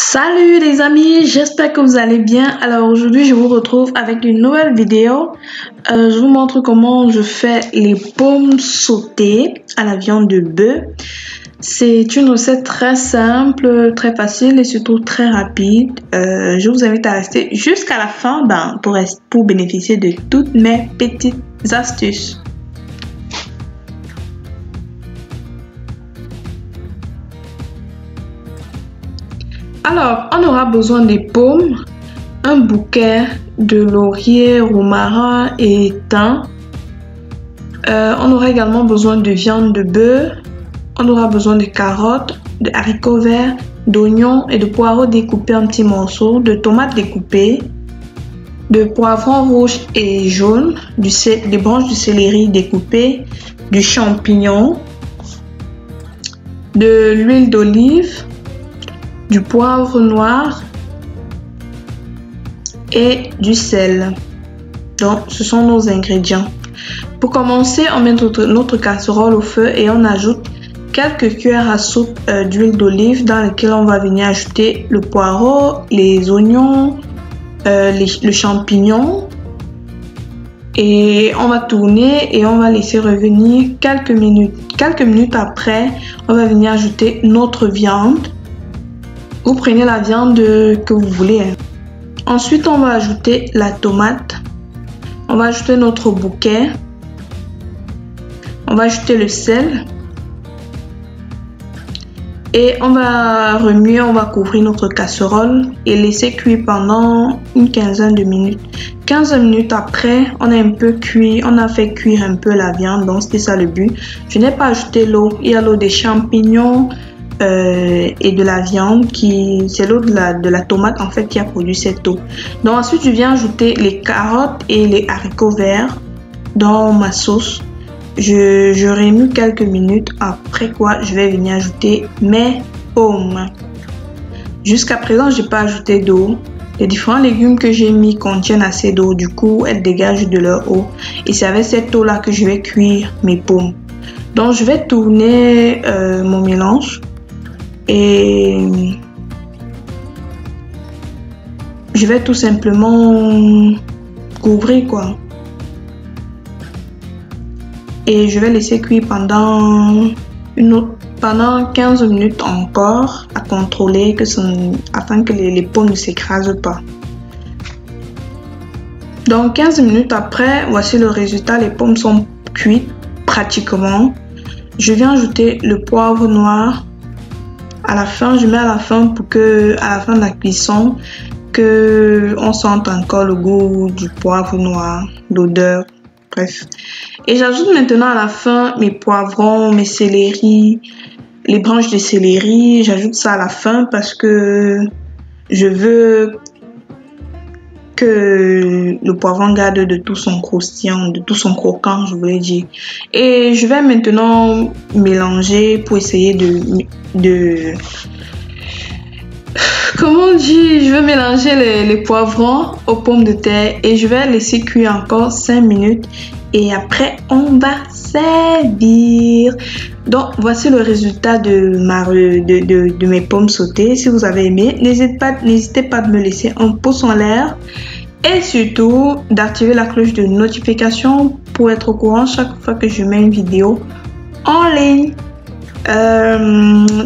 Salut les amis, j'espère que vous allez bien. Alors aujourd'hui je vous retrouve avec une nouvelle vidéo. Je vous montre comment je fais les pommes sautées à la viande de bœuf. C'est une recette très simple, très facile et surtout très rapide. Je vous invite à rester jusqu'à la fin pour bénéficier de toutes mes petites astuces. Alors, on aura besoin des pommes, un bouquet de laurier, romarin et thym. On aura également besoin de viande de bœuf. On aura besoin de carottes, de haricots verts, d'oignons et de poireaux découpés en petits morceaux, de tomates découpées, de poivrons rouges et jaunes, des branches de céleri découpées, du champignon, de l'huile d'olive, du poivre noir et du sel. Donc ce sont nos ingrédients. Pour commencer, on met notre casserole au feu et on ajoute quelques cuillères à soupe d'huile d'olive dans lesquelles on va venir ajouter le poireau, les oignons, le champignon, et on va tourner et on va laisser revenir quelques minutes. Quelques minutes après, on va venir ajouter notre viande. Vous prenez la viande que vous voulez. Ensuite, on va ajouter la tomate. On va ajouter notre bouquet. On va ajouter le sel. Et on va remuer, on va couvrir notre casserole et laisser cuire pendant une quinzaine de minutes. 15 minutes après, on a un peu cuit, on a fait cuire un peu la viande, donc c'était ça le but. Je n'ai pas ajouté l'eau, il y a l'eau des champignons, et de la viande, c'est l'eau de la tomate en fait qui a produit cette eau. Donc ensuite je viens ajouter les carottes et les haricots verts dans ma sauce. Je remue quelques minutes, après quoi je vais venir ajouter mes pommes. Jusqu'à présent j'ai pas ajouté d'eau. Les différents légumes que j'ai mis contiennent assez d'eau, du coup elles dégagent de leur eau et c'est avec cette eau là que je vais cuire mes pommes. Donc je vais tourner mon mélange et je vais tout simplement couvrir quoi. Et je vais laisser cuire pendant 15 minutes encore à contrôler afin que les pommes ne s'écrasent pas. Donc 15 minutes après, voici le résultat. Les pommes sont cuites pratiquement. Je viens ajouter le poivre noir à la fin. Je mets à la fin pour que à la fin de la cuisson que on sente encore le goût du poivre noir, l'odeur, bref. Et j'ajoute maintenant à la fin mes poivrons, mes céleri, les branches de céleri. J'ajoute ça à la fin parce que je veux que le poivron garde de tout son croustillant, de tout son croquant, je voulais dire. Et je vais maintenant mélanger pour essayer de comment on dit, je vais mélanger les poivrons aux pommes de terre et je vais laisser cuire encore 5 minutes et après on va servir. Donc voici le résultat de mes pommes sautées. Si vous avez aimé, n'hésitez pas de me laisser un pouce en l'air et surtout d'activer la cloche de notification pour être au courant chaque fois que je mets une vidéo en ligne.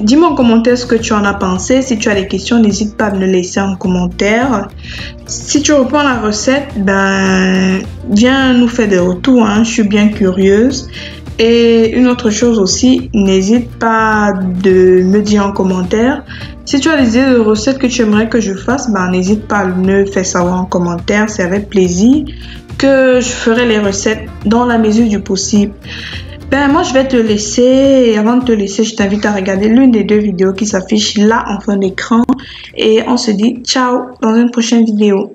Dis-moi en commentaire ce que tu en as pensé. Si tu as des questions, n'hésite pas à me le laisser en commentaire. Si tu reprends la recette, viens nous faire des retours, hein. Je suis bien curieuse. Et une autre chose aussi, n'hésite pas de me dire en commentaire. Si tu as des idées de recettes que tu aimerais que je fasse, n'hésite pas à me faire savoir en commentaire. C'est avec plaisir que je ferai les recettes dans la mesure du possible. Moi je vais te laisser et avant de te laisser, je t'invite à regarder l'une des deux vidéos qui s'affiche là en fond d'écran et on se dit ciao dans une prochaine vidéo.